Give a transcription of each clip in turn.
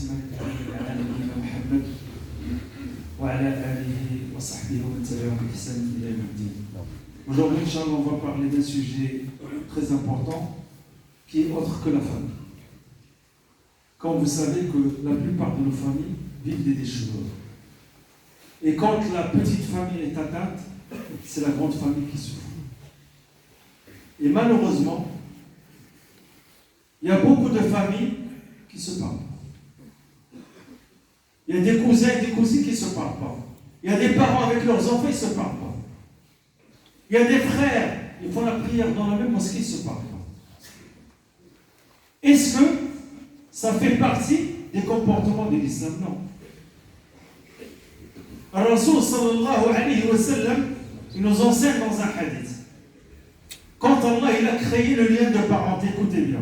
وأتم التحية على نبينا محمد وعلى آله وصحبه ومن تبعهم بإحسان إلى يوم الدين. Aujourd'hui, Inch'Allah, on va parler d'un sujet très important qui est autre que la famille. Comme vous savez que la plupart de nos familles vivent des déchirures. Et quand la petite famille est atteinte, c'est la grande famille qui souffre. Et malheureusement, il y a beaucoup de familles qui se parlent. Il y a des cousins et des cousines qui ne se parlent pas. Il y a des parents avec leurs enfants, ils ne se parlent pas. Il y a des frères, ils font la prière dans la même mosquée, ils ne se parlent pas. Est-ce que ça fait partie des comportements de l'islam? Non. Alors, Rasoul sallallahu alayhi wa sallam, il nous enseigne dans un hadith. Quand Allah il a créé le lien de parenté, écoutez bien.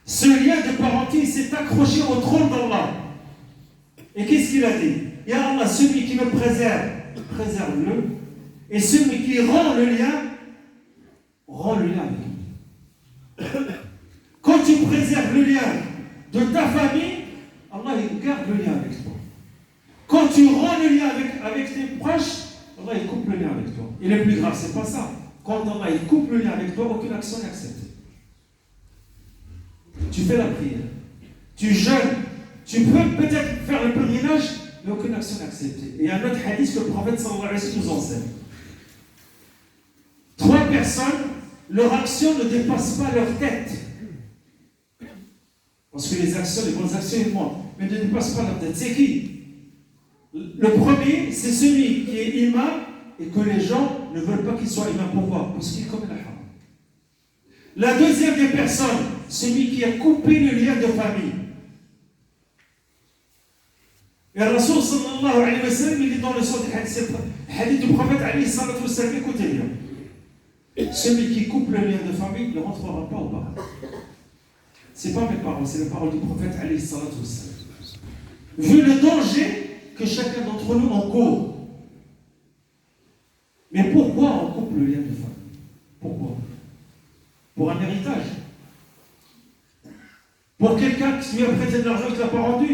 Ce lien de parenté s'est accroché au trône d'Allah. Et qu'est-ce qu'il a dit? Ya Allah, celui qui me préserve, préserve-le. Et celui qui rend le lien avec lui. Quand tu préserves le lien de ta famille, Allah il garde le lien avec toi. Quand tu rends le lien avec tes proches, Allah il coupe le lien avec toi. Et le plus grave, c'est pas ça. Quand Allah il coupe le lien avec toi, aucune action n'est acceptée. Tu fais la prière, tu jeûnes, tu peux peut-être faire le pèlerinage, mais aucune action n'est acceptée. Et il y a un autre hadith que le prophète sallallahu alayhi wa sallam nous enseigne. 3 personnes, leur action ne dépasse pas leur tête. Parce que les bonnes actions, ils montent, mais ne dépassent pas leur tête. C'est qui? Le premier, c'est celui qui est imam et que les gens ne veulent pas qu'il soit imam. Pourquoi? Parce qu'il commet la haram. La deuxième des personnes, celui qui a coupé le lien de famille. Et Rasoul sallallahu alayhi wa sallam, il est dans le sens du hadith du prophète alayhi sallallahu wa sallam, écoutez bien. Celui qui coupe le lien de famille ne rentrera pas au paradis. Ce n'est pas mes paroles, c'est les paroles du prophète alayhi sallallahu wa sallam. Vu le danger que chacun d'entre nous encourt. Mais pourquoi on coupe le lien de famille? Pourquoi? Pour un héritage. Pour quelqu'un qui lui a prêté de l'argent et qui ne l'a pas rendu.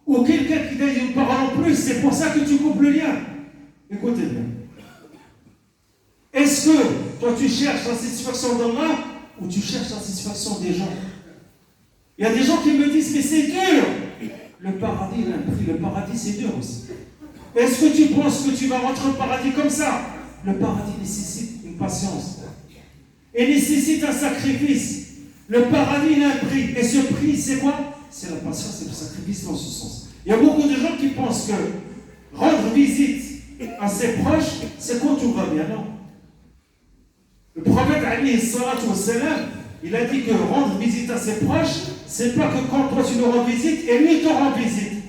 Ou quelqu'un qui donne une parole en plus, c'est pour ça que tu coupes le lien. Écoutez bien. Est-ce que toi tu cherches la satisfaction d'Allah ou tu cherches la satisfaction des gens? Il y a des gens qui me disent, mais c'est dur. Le paradis, il a un prix. Le paradis, c'est dur aussi. Est-ce que tu penses que tu vas rentrer au paradis comme ça? Le paradis nécessite une patience. Et nécessite un sacrifice. Le paradis, il a un prix. Et ce prix, c'est quoi? C'est la patience et le sacrifice dans ce sens. Il y a beaucoup de gens qui pensent que rendre visite à ses proches, c'est quand tout va bien. Non. Le prophète alayhi salatu wa salam, il a dit que rendre visite à ses proches, c'est pas que quand toi tu le rends visite et lui te rend visite.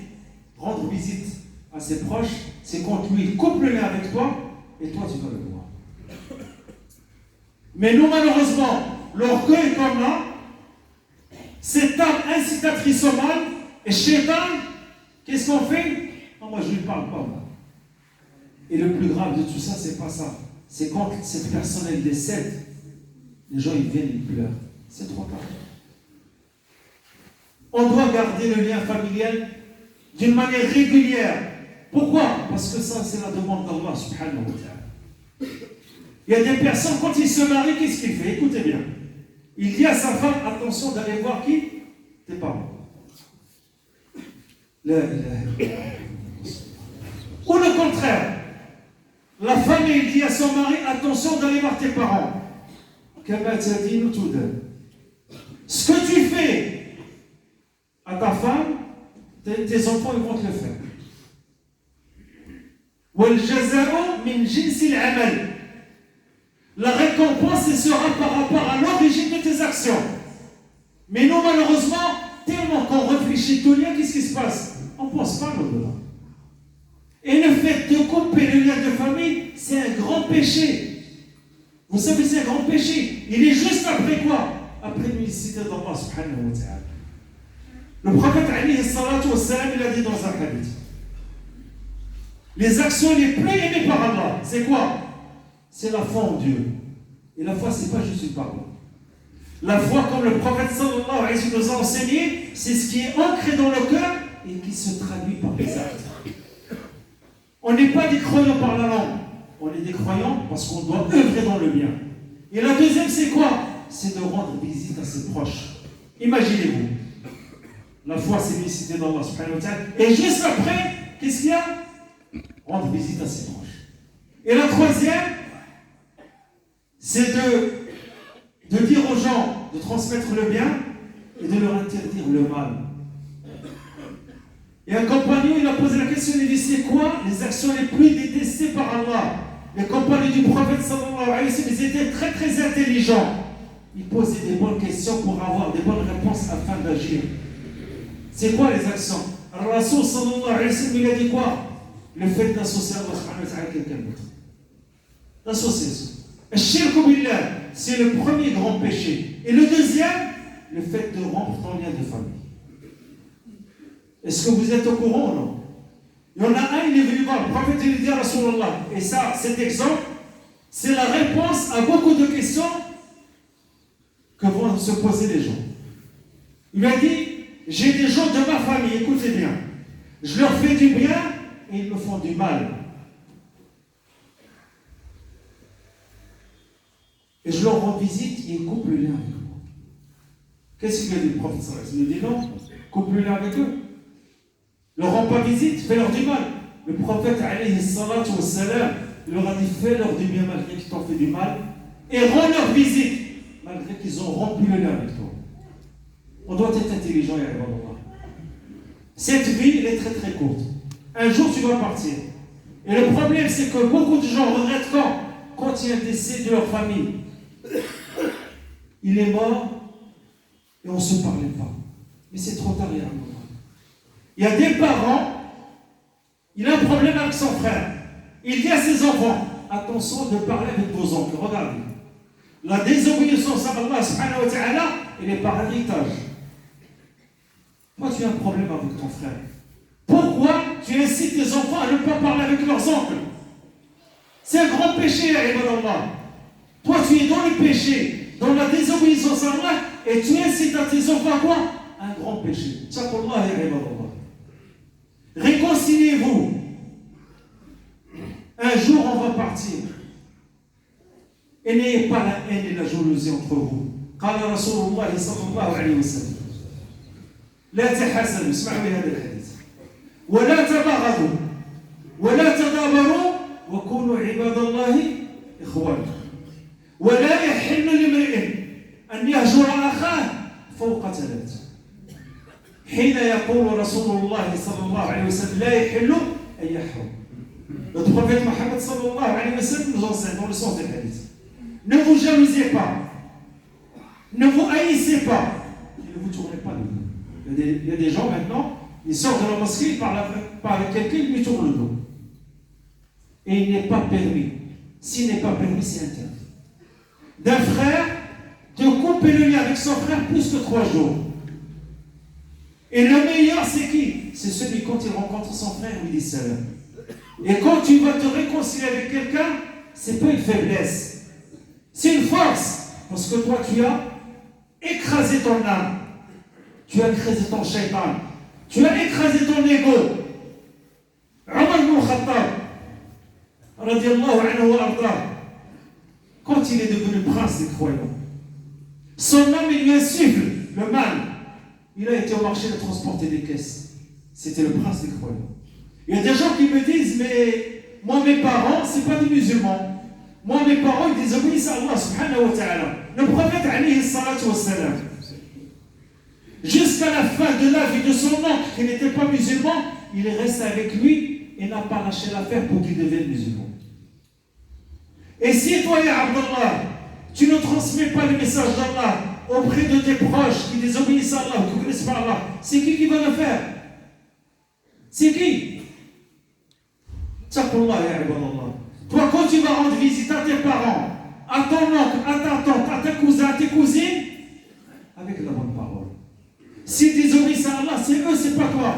Rendre visite à ses proches, c'est quand lui il coupe le lien avec toi et toi tu vas le voir. Mais nous malheureusement, l'orgueil comme là, cette âme incitatrice au mal, et Shaitan, qu'est-ce qu'on fait? Non, moi je ne lui parle pas. Moi. Et le plus grave de tout ça, c'est pas ça. C'est quand cette personne elle décède, les gens ils viennent, ils pleurent. C'est trop tard. On doit garder le lien familial d'une manière régulière. Pourquoi? Parce que ça, c'est la demande d'Allah subhanahu wa ta'ala. Il y a des personnes, quand ils se marient, qu'est-ce qu'il fait? Écoutez bien. Il dit à sa femme, attention d'aller voir qui? Tes parents. Ou le contraire. La femme, il dit à son mari, attention d'aller voir tes parents. Ce que tu fais à ta femme, tes enfants ils vont te le faire. La récompense elle sera par rapport à l'origine de tes actions. Mais nous malheureusement, tellement qu'on réfléchit tout lien, qu'est-ce qui se passe? On ne pense pas à l'au-delà. Et le fait de couper le lien de famille, c'est un grand péché. Vous savez, c'est un grand péché. Il est juste après quoi? Après l'unicité d'Allah subhanahu wa ta'ala. Le prophète alayhi salatu wa salam, il a dit dans un hadith, les actions les plus aimées par Allah, c'est quoi? C'est la foi en Dieu. Et la foi, c'est pas juste une parole. La foi, comme le prophète sallallahu alayhi wa sallam nous a enseigné, c'est ce qui est ancré dans le cœur et qui se traduit par les actes. On n'est pas des croyants par la langue, on est des croyants parce qu'on doit œuvrer dans le bien. Et la deuxième, c'est quoi? C'est de rendre visite à ses proches. Imaginez-vous, la foi, c'est l'unicité d'Allah subhanahu wa ta'ala. Et juste après, qu'est-ce qu'il y a? Rendre visite à ses proches. Et la troisième, c'est de dire aux gens de transmettre le bien et de leur interdire le mal. Et un compagnon, il a posé la question, il dit, c'est quoi les actions les plus détestées par Allah? Les compagnons du prophète sallallahu alayhi wa sallam, ils étaient très très intelligents. Ils posaient des bonnes questions pour avoir des bonnes réponses afin d'agir. C'est quoi les actions? Rasoul sallallahu alayhi wa sallam, il a dit quoi? Le fait d'associer Allah subhanahu wa ta'ala à quelqu'un d'autre. L'association. Shirku billah, c'est le premier grand péché. Et le deuxième, le fait de rompre ton lien de famille. Est-ce que vous êtes au courant ou non? Il y en a un, il est venu voir le prophète, il dit à Rasulullah. Et ça, cet exemple, c'est la réponse à beaucoup de questions que vont se poser les gens. Il a dit, j'ai des gens de ma famille, écoutez bien. Je leur fais du bien et ils me font du mal. Et je leur rends visite et ils coupent le lien avec moi. Qu'est-ce qu'il a dit le prophète sallallahu alayhi wa sallam? Il dit non, coupe le lien avec eux. Leur rend pas visite, fais-leur du mal. Le prophète alayhi salatu wa salam, il leur a dit fais-leur du bien malgré qu'ils t'ont fait du mal et rends leur visite malgré qu'ils ont rompu le lien avec toi. On doit être intelligent et Allah. Cette vie, elle est très très courte. Un jour, tu vas partir. Et le problème, c'est que beaucoup de gens regrettent quand il y a un décès de leur famille. Il est mort et on ne se parlait pas. Mais c'est trop tard, il y a des parents, il a un problème avec son frère. Il dit à ses enfants, attention de parler avec vos oncles. Regardez. La désobéissance à Allah subhanahu wa ta'ala, elle est par héritage. Toi, tu as un problème avec ton frère. Pourquoi tu incites tes enfants à ne pas parler avec leurs oncles? C'est un grand péché, Allah. Toi, tu es dans le péché, dans la désobéissance à Allah, et tu incites à tes enfants à quoi? Un grand péché. Taqullah ya ibadallah. Réconciliez-vous. Un jour, on va partir. Et n'ayez pas la haine et la jalousie entre vous. قال رسول الله صلى الله عليه وسلم لا تحاسدوا اسمعوا بهذا الحديث ولا تباغضوا ولا تدابروا وكونوا عباد الله إخوانا ولا يحل لامرئ أن يهجر أخاه فوق ثلاث حين يقول رسول الله صلى الله عليه وسلم لا يحل أن يحرم. Le prophète Mohammed sallallahu alayhi wa sallam nous enseigne dans le sens des hadiths. Ne vous jalousez pas, ne vous haïssez pas, et ne vous tournez pas le dos. Il y a des gens maintenant, ils sortent de la mosquée, ils parlent avec quelqu'un, ils lui tournent le dos. Et il n'est pas permis. S'il n'est pas permis, c'est interdit. D'un frère, de couper le lien avec son frère plus que 3 jours. Et le meilleur, c'est qui? C'est celui quand il rencontre son frère, il dit salam. Et quand tu vas te réconcilier avec quelqu'un, c'est pas une faiblesse, c'est une force. Parce que toi, tu as écrasé ton âme, tu as écrasé ton shaitan, tu as écrasé ton ego. Omar ibn Khattab, radiyallahu anhu wa arda, quand il est devenu prince des croyants, son âme, il lui insuffle le mal. Il a été au marché de transporter des caisses. C'était le prince des croyants. Il y a des gens qui me disent, mais moi, mes parents, ce n'est pas des musulmans. Moi, mes parents, ils désobéissent à Allah subhanahu wa ta'ala. Le prophète, alayhi salatu wa salam, jusqu'à la fin de la vie de son oncle, qui n'était pas musulman, il est resté avec lui et n'a pas lâché l'affaire pour qu'il devienne musulman. Et si toi, ya Abdallah, tu ne transmets pas le message d'Allah auprès de tes proches qui désobéissent à Allah, qui ne connaissent pas Allah, c'est qui va le faire? C'est qui? Taqullah ya ibadallah. Toi, quand tu vas rendre visite à tes parents, à ton oncle, à ta tante, à tes cousins, à tes cousines, avec la bonne parole. S'ils désobéissent à Allah, c'est eux, c'est pas toi.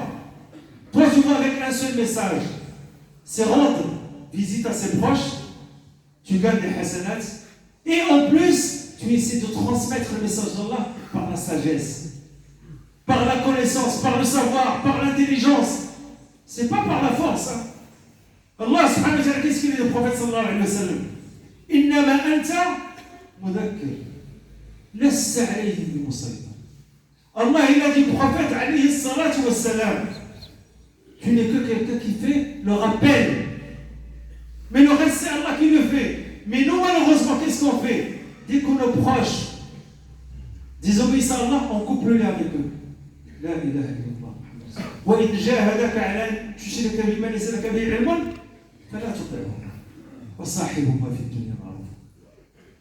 Toi, tu vas avec un seul message. C'est rendre visite à ses proches, tu gagnes des hasanats, et en plus, tu essaies de transmettre le message d'Allah par la sagesse, par la connaissance, par le savoir, par l'intelligence. C'est pas par la force. Hein. Allah subhanahu wa ta'ala, qu'est-ce qu'il dit le prophète sallallahu alayhi wa sallam? Innama anta mudakkir, lasta alayhim bimusaytir. Allah, il a dit au prophète alayhi salatu wa salam, tu n'es que quelqu'un qui fait le rappel. Mais le reste, c'est Allah qui le fait. Mais nous, malheureusement, qu'est-ce qu'on fait? Dès qu'on est proche désobéissent à Allah, on coupe le lien avec eux. La ilaha illallah. وإن جاهدك على أن تشرك بما ليس لك به علم فلا تطعهما وصاحبهما في الدنيا معروفا.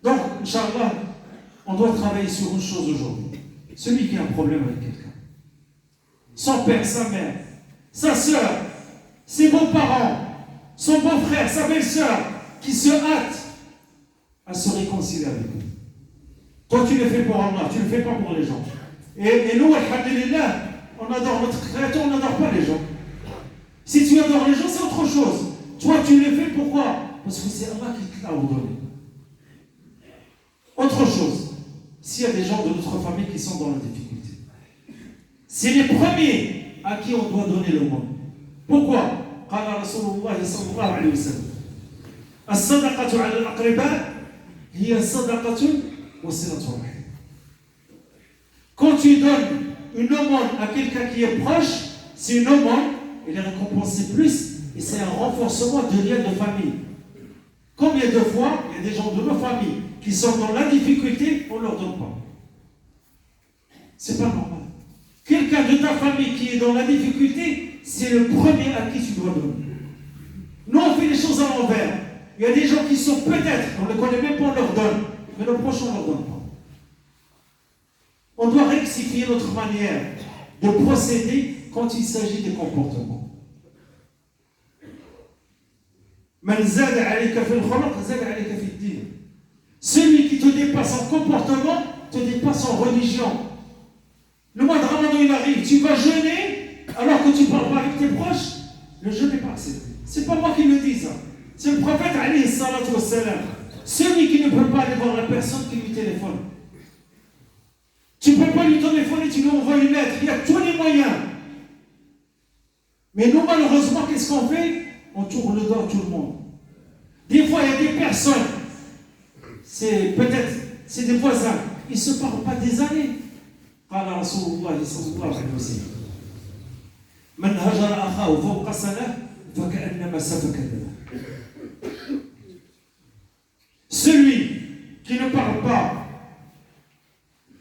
Donc, Inch'Allah, on doit travailler sur une chose aujourd'hui. Celui qui a un problème avec quelqu'un, son père, sa mère, sa soeur, ses beaux-parents, son beau-frère, sa belle-sœur, qui se hâte à se réconcilier avec eux. Toi, tu le fais pour Allah, tu ne le fais pas pour les gens. Et nous, alhamdulillah, on adore notre créateur, on n'adore pas les gens. Si tu adores les gens, c'est autre chose. Toi, tu le fais pourquoi? Parce que c'est Allah qui te l'a ordonné. Autre chose, s'il y a des gens de notre famille qui sont dans la difficulté, c'est les premiers à qui on doit donner le monde. Pourquoi? قال رسول الله صلى الله عليه وسلم الصدقة على الأقرباء هي صدقة وصلة رحم. Quand tu donnes une aumône à quelqu'un qui est proche, c'est une aumône, elle est récompensée plus, et c'est un renforcement de lien de famille. Combien de fois, il y a des gens de nos familles qui sont dans la difficulté, on ne leur donne pas. C'est pas normal. Quelqu'un de ta famille qui est dans la difficulté, c'est le premier à qui tu dois donner. Nous, on fait les choses à l'envers. Il y a des gens qui sont peut-être, on ne les connaît même pas, on leur donne, mais nos proches, on ne leur donne pas. On doit rectifier notre manière de procéder quand il s'agit des comportements. Celui qui te dépasse en comportement te dépasse en religion. Le mois de Ramadan il arrive, tu vas jeûner alors que tu ne parles pas avec tes proches. Le jeûne n'est pas accepté. C'est pas moi qui le dis, ça. C'est le prophète alayhi salatu wassalam. Celui qui ne peut pas aller voir la personne qui lui téléphone. Tu ne peux pas lui téléphoner, tu lui envoies une lettre. Il y a tous les moyens. Mais nous, malheureusement, qu'est-ce qu'on fait? On tourne le dos à tout le monde. Des fois, il y a des personnes, c'est des voisins, ils ne se parlent pas des années. قال رسول الله صلى الله عليه وسلم من هجر أخاه فوق سنة فكأنما سفك الدم. Celui qui ne parle pas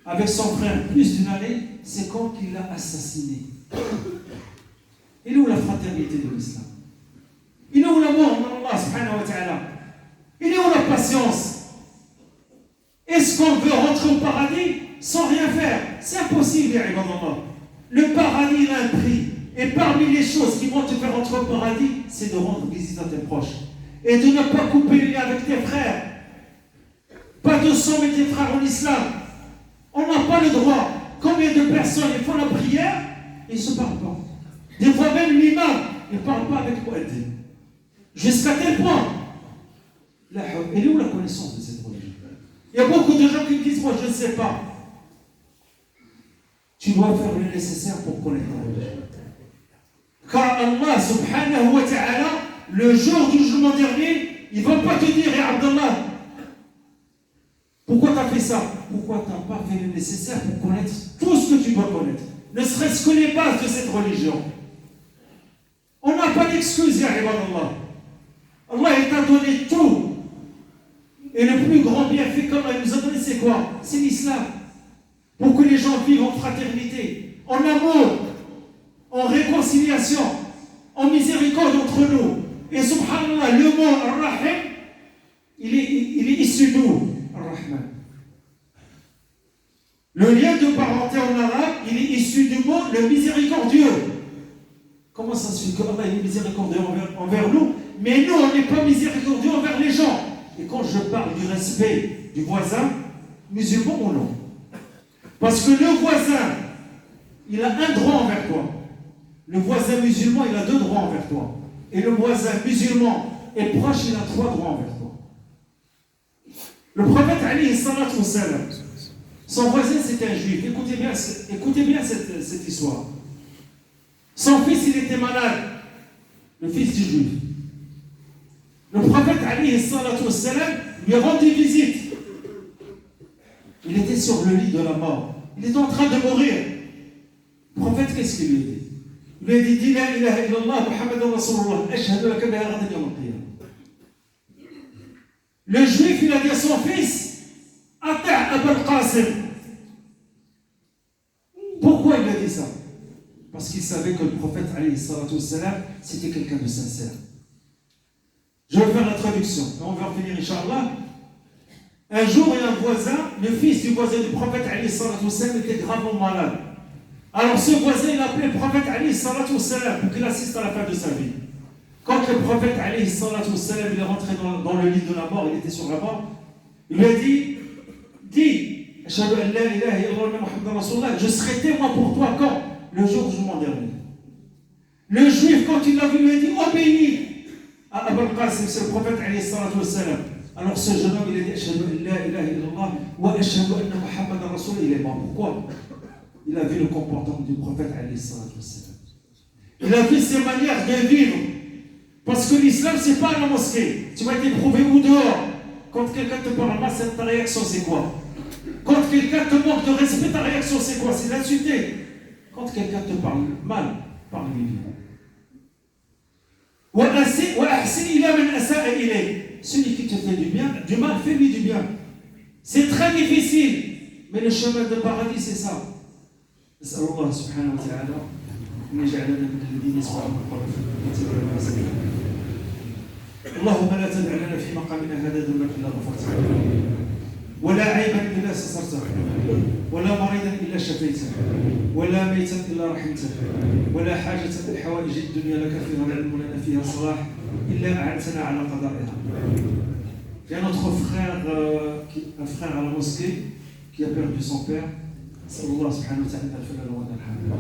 avec son frère plus d'une année, c'est comme qu'il l'a assassiné. Il est où la fraternité de l'islam? Il est où l'amour d'Allah subhanahu wa ta'ala? Il est où la patience? Est-ce qu'on veut rentrer au paradis sans rien faire? C'est impossible, ya ibadallah. Le paradis a un prix. Et parmi les choses qui vont te faire rentrer au paradis, c'est de rendre visite à tes proches. Et de ne pas couper les liens avec tes frères. Pas de sang avec tes frères en islam. On n'a pas le droit. Combien de personnes ils font la prière et ils ne se parlent pas? Des fois même l'imam, il ne parle pas avec Mu'addin. Jusqu'à tel point. Elle est où la connaissance de cette religion? Il y a beaucoup de gens qui me disent, moi je ne sais pas. Tu dois faire le nécessaire pour connaître la religion. Car Allah subhanahu wa ta'ala, le jour du jugement dernier, il ne va pas te dire, eh Abdallah, pourquoi tu as fait ça? Pourquoi tu n'as pas fait le nécessaire pour connaître tout ce que tu dois connaître? Ne serait-ce que les bases de cette religion. On n'a pas d'excuse, ya ibadallah. Allah, il t'a donné tout. Et le plus grand bienfait qu'Allah nous a donné, c'est quoi? C'est l'islam. Pour que les gens vivent en fraternité, en amour, en réconciliation, en miséricorde entre nous. Et subhanallah, le mot Ar-Rahim, il est issu d'où? Ar-Rahman. Le lien de parenté en arabe, il est issu du mot le miséricordieux. Comment ça se fait qu'Allah est miséricordieux envers nous, mais nous, on n'est pas miséricordieux envers les gens? Et quand je parle du respect du voisin, musulman ou non? Parce que le voisin, il a un droit envers toi. Le voisin musulman, il a deux droits envers toi. Et le voisin musulman et proche, il a trois droits envers toi. Le prophète alayhi salatu wa salam, son voisin c'était un juif. Écoutez bien cette histoire. Son fils il était malade, le fils du juif. Le prophète alayhi salatu wa salam lui rendit visite. Il était sur le lit de la mort. Il était en train de mourir. Le prophète, qu'est-ce qu'il lui a dit? Il lui a dit, dis la ilaha illallah, Muhammadan Rasulullah, ashhadu laka biha ghadan yawm al-qiyamah. Le juif, il a dit à son fils, Ata' Abul Qasim. Pourquoi il a dit ça? Parce qu'il savait que le prophète, alayhi salatu wassalam, c'était quelqu'un de sincère. Je vais faire la traduction, et on va en finir, Inch'Allah. Un jour, il y a un voisin, le fils du voisin du prophète, alayhi salatu wassalam, était gravement malade. Alors ce voisin, il a appelé le prophète, alayhi salatu wassalam, pour qu'il assiste à la fin de sa vie. Quand le prophète, alayhi salatu wassalam, il est rentré dans le lit de la mort, il était sur la mort, il lui a dit, dis, ashhadu an la ilaha illallah Muhammadan Rasulullah, je serai témoin pour toi quand? Le jour du jugement dernier. Le juif, quand il l'a vu, lui a dit, obéis à Abul Qasim, c'est le prophète, alayhi salatu wassalam. Alors ce jeune homme, il a dit, ashhadu an la ilaha illallah wa ashhadu anna Muhammadan Rasulullah, il est mort. Pourquoi? Il a vu le comportement du prophète, alayhi salatu wassalam. Il a vu ses manières de vivre. Parce que l'islam, c'est pas la mosquée. Tu vas être éprouvé ou dehors. Quand quelqu'un te parle mal, ta réaction, c'est quoi? Quand quelqu'un te manque de respect, ta réaction, c'est quoi? C'est l'insulter. Quand quelqu'un te parle mal, parle-lui bien. Celui qui te fait du mal, fais-lui du bien. C'est très difficile. Mais le chemin de paradis, c'est ça. نسأل الله سبحانه وتعالى أن يجعلنا من الذين يسمعون القول فيتبعون أحسنه. اللهم لا تدع لنا في مقامنا هذا ذنبا إلا غفرته ولا عيبا إلا سترته ولا مريضا إلا شفيته ولا ميتا إلا رحمته ولا حاجة من حوائج الدنيا لك فيها العلم لنا فيها صلاح إلا أعنتنا على قضائها. Il y a notre frère, un frère à la mosquée qui a perdu son père. نسأل الله سبحانه وتعالى أن يغفر له ويرحمه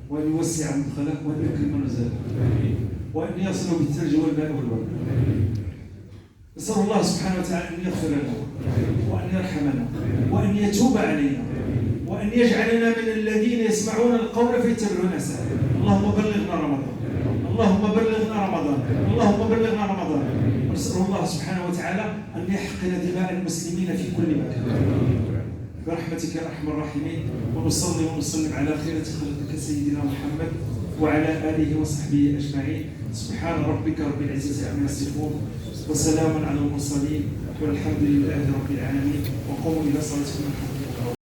وأن يوسع مدخله وأن يكرم نزله وأن يصله بالثلج والماء والبرد. نسأل الله سبحانه وتعالى أن يغفر لنا وأن يرحمنا وأن يتوب علينا وأن يجعلنا من الذين يسمعون القول فيتبعون أحسنه. اللهم بلغنا رمضان اللهم بلغنا رمضان اللهم بلغنا رمضان. ونسأل الله سبحانه وتعالى أن يحقن دماء المسلمين في كل مكان برحمتك يا ارحم الراحمين. ونصلي ونسلم على خيرة خلقك سيدنا محمد وعلى اله وصحبه اجمعين. سبحان ربك رب العزة عما يصفون وسلام على المرسلين والحمد لله رب العالمين. وقوموا الى صلاتكم.